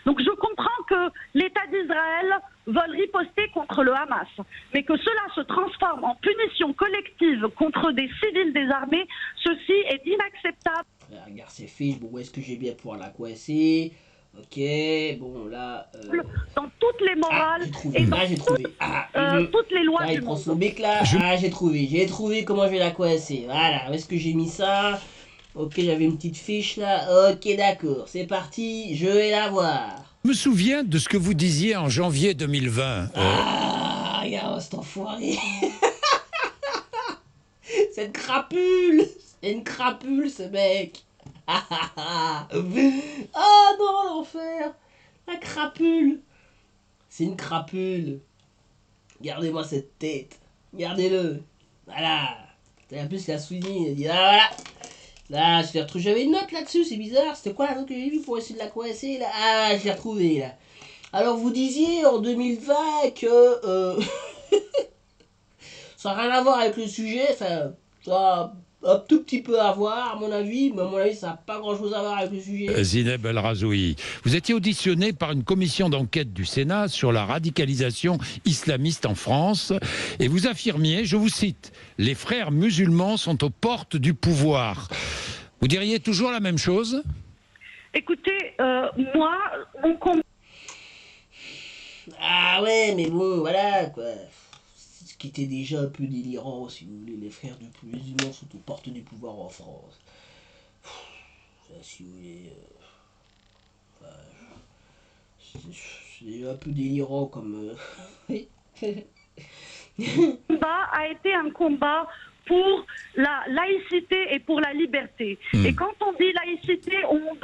Donc je comprends que l'État d'Israël veuille riposter contre le Hamas, mais que cela se transforme en punition collective contre des civils désarmés, ceci est inacceptable. Regarde ces fiches, bon, où est-ce que j'ai bien pouvoir la coincer? Ok, bon là... Dans toutes les morales j'ai trouvé, et dans là j'ai trouvé. toutes les lois Là, du il prend monde. son bec là. J'ai trouvé comment je vais la coincer. Voilà, où est-ce que j'ai mis ça? Ok, j'avais une petite fiche là. Ok, d'accord, c'est parti, je vais la voir. Je me souviens de ce que vous disiez en janvier 2020. Regarde cet enfoiré. Cette crapule. C'est une crapule ce mec. Ah non, l'enfer. La crapule. C'est une crapule. Regardez-moi cette tête. Regardez-le. Voilà. En plus, la souligne, il dit ah, voilà. Là, je l'ai retrouvé. J'avais une note là-dessus, c'est bizarre. C'était quoi la note que j'ai vue pour essayer de la coincer là? Ah, je l'ai retrouvée là. Alors, vous disiez en 2020 que ça n'a rien à voir avec le sujet. Enfin, ça a un tout petit peu à voir, à mon avis. Mais à mon avis, ça n'a pas grand-chose à voir avec le sujet. Zineb El Razoui, vous étiez auditionné par une commission d'enquête du Sénat sur la radicalisation islamiste en France et vous affirmiez, je vous cite, « Les frères musulmans sont aux portes du pouvoir ». Vous diriez toujours la même chose? Écoutez, moi, mon combat... Ah ouais, mais bon, voilà, quoi. Ce qui était déjà un peu délirant, si vous voulez. Les frères musulmans sont aux portes du pouvoir en France. Si vous voulez... c'est déjà un peu délirant comme... Le combat a été un combat pour la laïcité et pour la liberté. Et quand on dit laïcité, on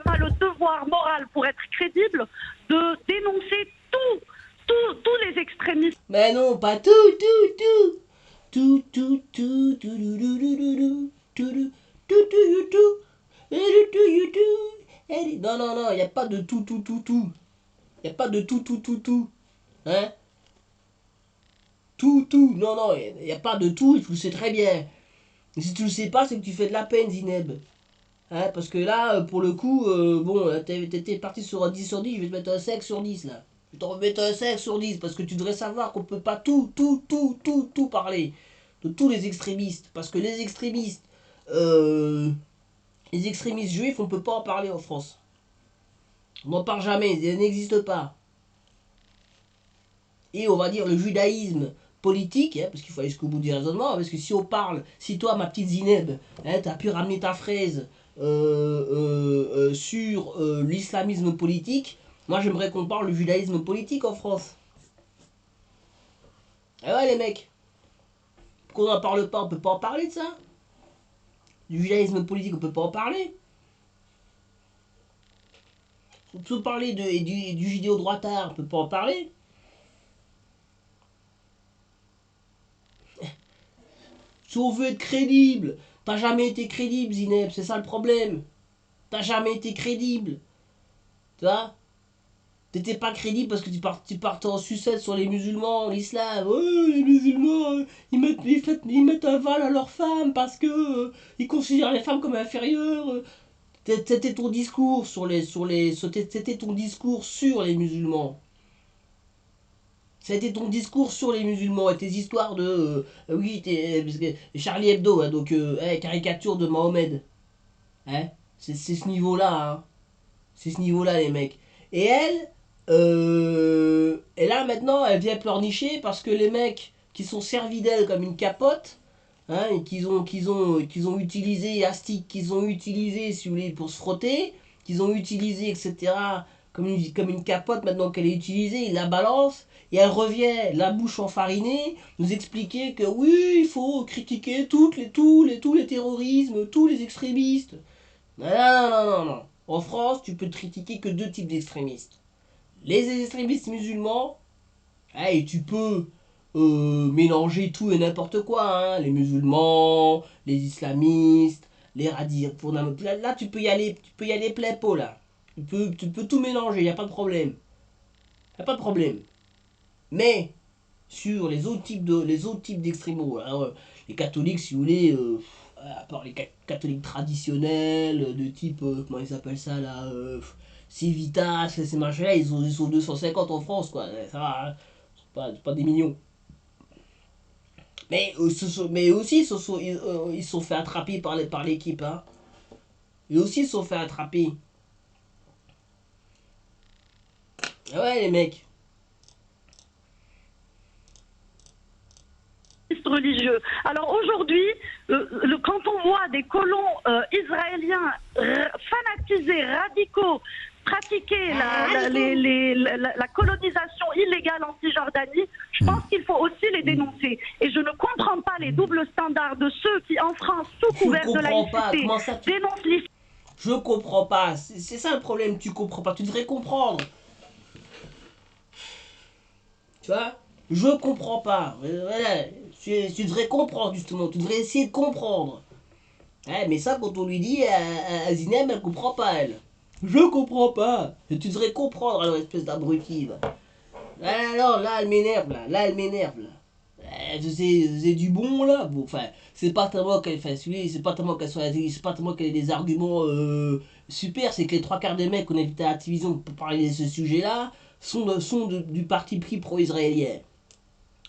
a le devoir moral pour être crédible de dénoncer tous les extrémistes. Mais non, pas tout. Non, il n'y a pas de tout. Il n'y a pas de tout. Hein? Tout. Non, il n'y a pas de tout, tu le sais très bien. Et si tu le sais pas, c'est que tu fais de la peine, Zineb. Hein? Parce que là, pour le coup, bon, t'étais parti sur un 10 sur 10, je vais te mettre un 5 sur 10 là. Je vais te remettre un 5 sur 10 parce que tu devrais savoir qu'on peut pas tout parler de tous les extrémistes. Parce que les extrémistes juifs, on peut pas en parler en France. On n'en parle jamais, ils n'existent pas. Et on va dire le judaïsme politique, hein, parce qu'il faut aller jusqu'au bout du raisonnement, parce que si on parle, si toi, ma petite Zineb, hein, tu as pu ramener ta fraise sur l'islamisme politique, moi j'aimerais qu'on parle du judaïsme politique en France. Ah ouais les mecs, qu'on n'en parle pas, on peut pas en parler de ça. Du judaïsme politique, on peut pas en parler. On peut parler du judéo-droitard, on peut pas en parler. Si on veut être crédible, t'as jamais été crédible, Zineb, c'est ça le problème. T'as jamais été crédible. Tu vois? T'étais pas crédible parce que tu partais en sucette sur les musulmans, l'islam. Oh, les musulmans, ils mettent un voile à leurs femmes parce que ils considèrent les femmes comme inférieures. C'était ton discours c'était ton discours sur les musulmans. C'était ton discours sur les musulmans et tes histoires de... oui, parce que Charlie Hebdo, hein, donc caricature de Mohamed. Hein, c'est ce niveau-là. Hein. C'est ce niveau-là, les mecs. Et et là, maintenant, elle vient pleurnicher parce que les mecs qui sont servis d'elle comme une capote, hein, et qu'ils ont utilisé Astic, qu'ils ont utilisé, si vous voulez, pour se frotter, qu'ils ont utilisé, etc., comme une capote, maintenant qu'elle est utilisée, ils la balancent, et elle revient, la bouche enfarinée, nous expliquer que oui, il faut critiquer tous les terrorismes, tous les extrémistes. Non. En France, tu peux critiquer que deux types d'extrémistes. Les extrémistes musulmans, et tu peux mélanger tout et n'importe quoi, hein, les musulmans, les islamistes, les radicaux. Là, tu peux y aller plein pot, là. Tu peux tout mélanger, il n'y a pas de problème. Il n'y a pas de problème. Mais, sur les autres types d'extrémos, hein, les catholiques, si vous voulez, à part les catholiques traditionnels, de type, comment ils appellent ça, là, Civitas, ces machins-là, ils sont 250 en France, quoi. Ça va, hein. C'est pas des millions. Mais aussi, ils se sont fait attraper par l'équipe, hein. Eux aussi, ils se sont fait attraper. Ah ouais, les mecs. Religieux. Alors aujourd'hui, quand on voit des colons israéliens fanatisés, radicaux, pratiquer la colonisation illégale en Cisjordanie, je pense qu'il faut aussi les dénoncer. Et je ne comprends pas les doubles standards de ceux qui, en France, sous couvert de laïcité, dénoncent l'islam. Je comprends pas. C'est ça le problème, tu comprends pas. Tu devrais comprendre. Tu vois? Je comprends pas. Voilà. Tu devrais comprendre, justement. Tu devrais essayer de comprendre. Ouais, mais ça, quand on lui dit à Zinem, elle comprend pas, elle. Je comprends pas. Tu devrais comprendre, alors, espèce d'abruti. Alors, là, elle m'énerve, là. Là, elle m'énerve, là. C'est du bon, là. Bon, enfin, c'est pas tellement qu'elle fasse celui, c'est pas tellement qu'elle soit intelligente, c'est pas tellement qu'elle ait des arguments super, c'est que les trois quarts des mecs qu'on invite à la télévision pour parler de ce sujet-là sont du parti pris pro-israélien.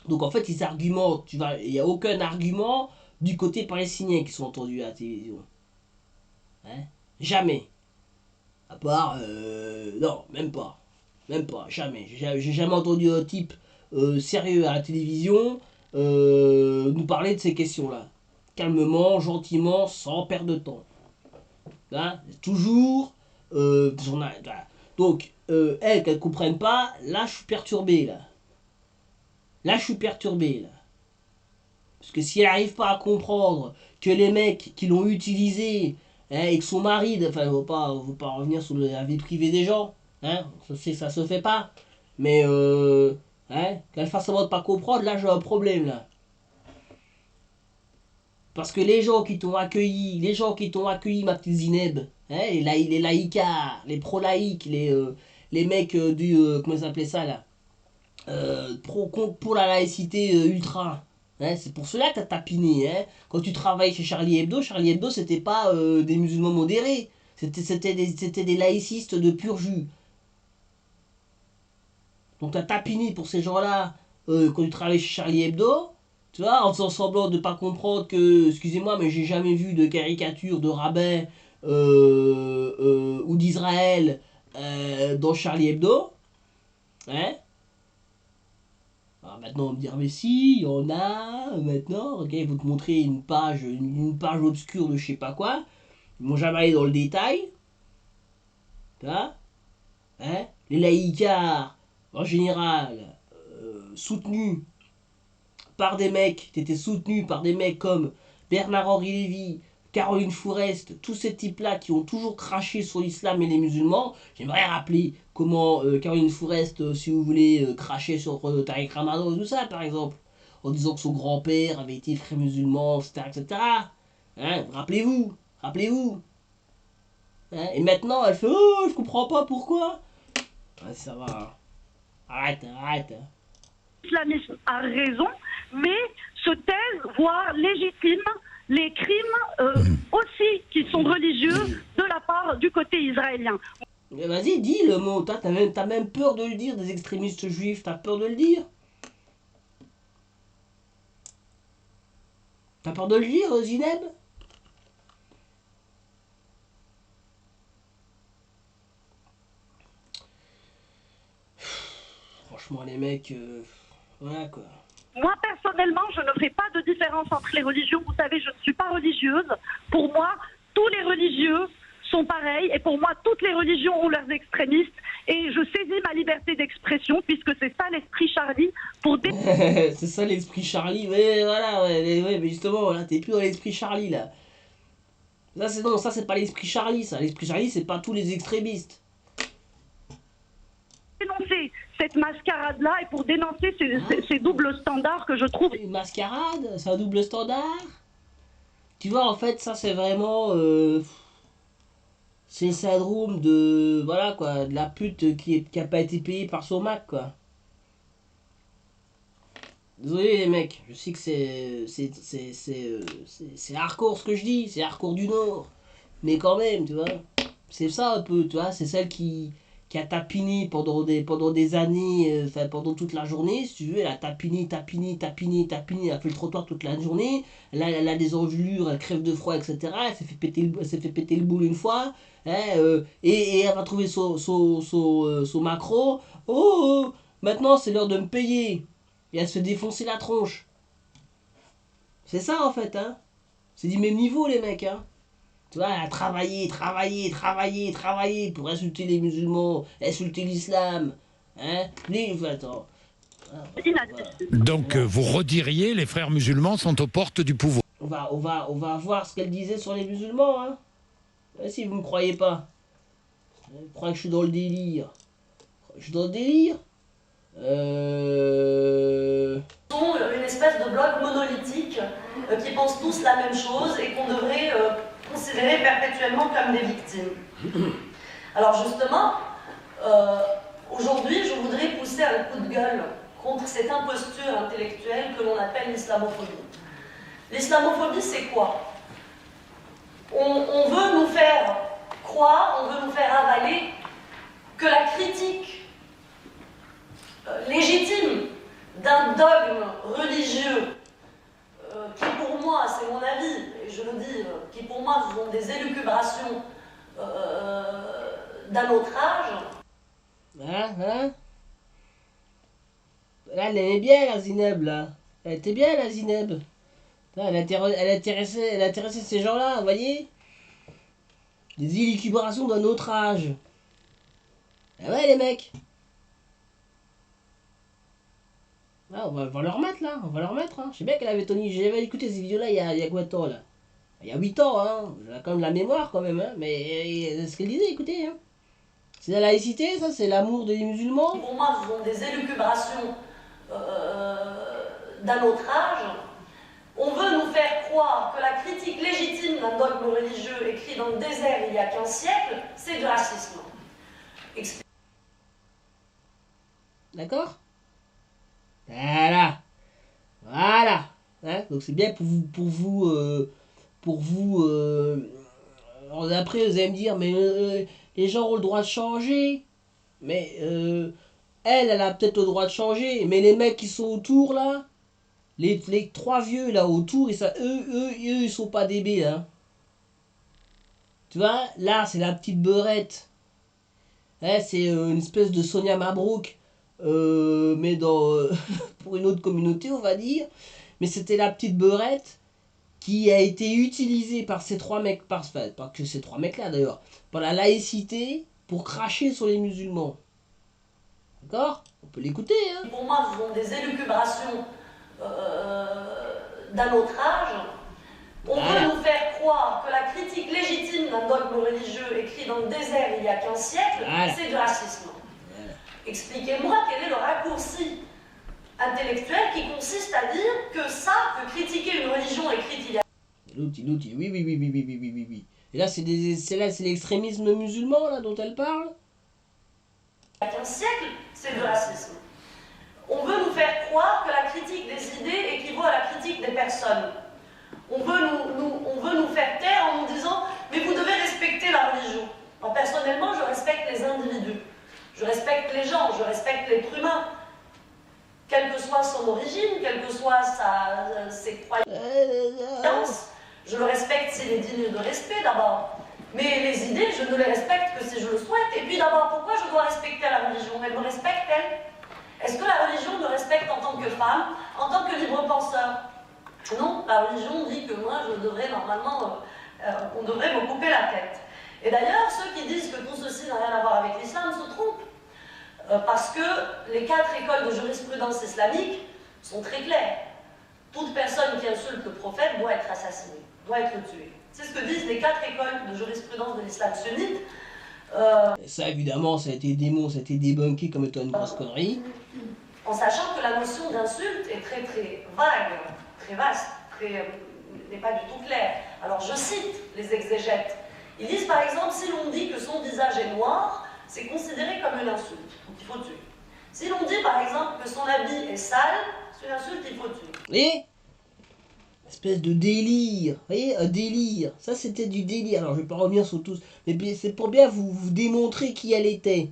Donc en fait, ils argumentent, il n'y a aucun argument du côté palestinien qui sont entendus à la télévision. Hein? Jamais. À part, non, même pas. Même pas, jamais. J'ai jamais entendu un type sérieux à la télévision nous parler de ces questions-là. Calmement, gentiment, sans perdre de temps. Hein? Toujours, voilà. Donc, elles, qu'elles comprennent pas, là, je suis perturbé, là. Là, je suis perturbé, là. Parce que si elle n'arrive pas à comprendre que les mecs qui l'ont utilisé, hein, et que son mari, enfin, il ne faut pas revenir sur la vie privée des gens, hein, ça se fait pas. Mais, hein, qu'elle fasse semblant de pas comprendre, là, j'ai un problème, là. Parce que les gens qui t'ont accueilli, ma petite Zineb, hein, les laïcards, les pro-laïcs, les mecs comment ça s'appelait ça, là, pour la laïcité ultra. Hein, c'est pour cela que t'as tapiné. Hein. Quand tu travailles chez Charlie Hebdo, c'était pas des musulmans modérés. C'était des laïcistes de pur jus. Donc t'as tapiné pour ces gens-là quand tu travailles chez Charlie Hebdo. Tu vois, en faisant semblant de pas comprendre que, excusez-moi, mais j'ai jamais vu de caricature de rabbin ou d'Israël dans Charlie Hebdo. Hein? Alors maintenant on me dire mais si, il y en a maintenant, ok, ils vont te montrer une page obscure de je sais pas quoi, ils vont jamais aller dans le détail, tu vois, hein, les laïcards en général soutenus par des mecs, t'étais soutenu par des mecs comme Bernard-Henri Lévy, Caroline Fourest, tous ces types-là qui ont toujours craché sur l'islam et les musulmans. J'aimerais rappeler comment Caroline Fourest, si vous voulez, crachait sur Tariq Ramadan et tout ça, par exemple, en disant que son grand-père avait été frère musulman, etc. etc. Hein, rappelez-vous. Hein, et maintenant, elle fait « Oh, je comprends pas pourquoi ». Ouais, ça va. Arrête. L'islamisme a raison, mais se taisent, voire légitiment les crimes aussi qui sont religieux de la part du côté israélien. Mais vas-y, dis le mot. T'as même peur de le dire, des extrémistes juifs. T'as peur de le dire. T'as peur de le dire, Zineb? Franchement, les mecs... voilà, quoi. Moi, personnellement, je ne ferai pas de différence entre les religions. Vous savez, je ne suis pas religieuse. Pour moi, tous les religieux sont pareils. Et pour moi, toutes les religions ont leurs extrémistes. Et je saisis ma liberté d'expression, puisque c'est ça l'esprit Charlie. C'est ça l'esprit Charlie. Ouais, voilà, ouais, mais justement, là, t'es plus dans l'esprit Charlie, là. Ça, c'est pas l'esprit Charlie, ça. L'esprit Charlie, c'est pas tous les extrémistes. Dénoncer cette mascarade-là et pour dénoncer ces doubles standards que je trouve... Une mascarade? C'est un double standard? Tu vois, en fait, ça, c'est vraiment... c'est le syndrome de... Voilà, quoi, de la pute qui a pas été payée par son Mac, quoi. Désolé, les mecs. Je sais que c'est hardcore ce que je dis. C'est hardcore du Nord. Mais quand même, tu vois. C'est ça un peu, tu vois, c'est celle qui a tapiné pendant des années, enfin pendant toute la journée, si tu veux, elle a tapiné, elle a fait le trottoir toute la journée, elle a des engelures, elle crève de froid, etc. Elle s'est fait péter le boule une fois, hein, et elle va trouver son macro. Oh, maintenant c'est l'heure de me payer. Et elle se fait défoncer la tronche. C'est ça en fait, hein. C'est du même niveau les mecs, hein. Tu vois, elle a travaillé pour insulter les musulmans, insulter l'islam. Hein? Attends. Donc vous rediriez, les frères musulmans sont aux portes du pouvoir. On va voir ce qu'elle disait sur les musulmans. Hein? Si vous ne me croyez pas. Je crois que je suis dans le délire. Je suis dans le délire. Sont une espèce de bloc monolithique qui pensent tous la même chose et qu'on devrait considérer perpétuellement comme des victimes. Alors justement, aujourd'hui, je voudrais pousser un coup de gueule contre cette imposture intellectuelle que l'on appelle l'islamophobie. L'islamophobie, c'est quoi? On veut nous faire croire, on veut nous faire avaler que la critique légitime d'un dogme religieux qui pour moi, c'est mon avis, et je le dis, qui pour moi sont des élucubrations d'un autre âge. Hein? Là, elle aimait bien la Zineb, là. Elle était bien la Zineb. Elle intéressait ces gens-là, vous voyez? Des élucubrations d'un autre âge. Ah ouais, les mecs. Ah, on va leur remettre là, on va leur remettre. Hein. Je sais bien qu'elle avait Tony, j'avais écouté ces vidéos-là il y a quoi de temps là? Il y a 8 ans, hein. J'ai quand même de la mémoire quand même, hein. Mais ce qu'elle disait, écoutez. Hein. C'est la laïcité, ça, c'est l'amour des musulmans. Pour moi, ce sont des élucubrations d'un autre âge. On veut nous faire croire que la critique légitime d'un dogme religieux écrit dans le désert il y a 15 siècles, c'est du racisme. D'accord? Voilà. Voilà. Hein? Donc c'est bien pour vous. Après, vous allez me dire, mais les gens ont le droit de changer. Mais elle a peut-être le droit de changer. Mais les mecs qui sont autour là, les trois vieux là autour, et ça, eux, ils sont pas débiles. Hein. Tu vois, là, c'est la petite beurette. Hein, c'est une espèce de Sonia Mabrouk. Mais pour une autre communauté, on va dire. Mais c'était la petite beurette qui a été utilisée par ces trois mecs, pas que ces trois mecs-là d'ailleurs, par la laïcité pour cracher sur les musulmans. D'accord? On peut l'écouter, hein. Pour moi, ce sont des élucubrations d'un autre âge. On veut nous faire croire que la critique légitime d'un dogme religieux écrit dans le désert il y a 15 siècles, c'est du racisme. Expliquez-moi quel est le raccourci intellectuel qui consiste à dire que ça, que critiquer une religion écrite il y a... L'outil, oui. Et là, c'est l'extrémisme musulman là, dont elle parle. Il y a 15 siècles, c'est du racisme. On veut nous faire croire que la critique des idées équivaut à la critique des personnes. On veut nous faire taire en nous disant « mais vous devez respecter la religion ». Alors, personnellement, je respecte les individus. Je respecte les gens, je respecte l'être humain, quelle que soit son origine, quelle que soit ses croyances. Je le respecte s'il est digne de respect d'abord. Mais les idées, je ne les respecte que si je le souhaite. Et puis d'abord, pourquoi je dois respecter la religion? Elle me respecte, elle? Est-ce que la religion me respecte en tant que femme, en tant que libre penseur? Non, la religion dit que moi, je devrais normalement, on devrait me couper la tête. Et d'ailleurs, ceux qui disent que tout ceci n'a rien à voir avec l'islam se trompent. Parce que les 4 écoles de jurisprudence islamique sont très claires. Toute personne qui insulte le prophète doit être assassinée, doit être tuée. C'est ce que disent les 4 écoles de jurisprudence de l'islam sunnite. Ça, évidemment, ça a été débunké comme étant une grosse connerie. En sachant que la notion d'insulte est très très vague, très vaste, n'est pas du tout claire. Alors je cite les exégètes. Ils disent par exemple, si l'on dit que son visage est noir, c'est considéré comme une insulte, donc il faut tuer. Si l'on dit par exemple que son habit est sale, c'est une insulte, il faut tuer. Espèce de délire, vous voyez, un délire. Ça, c'était du délire. Alors, je vais pas revenir sur tous, mais c'est pour bien vous démontrer qui elle était.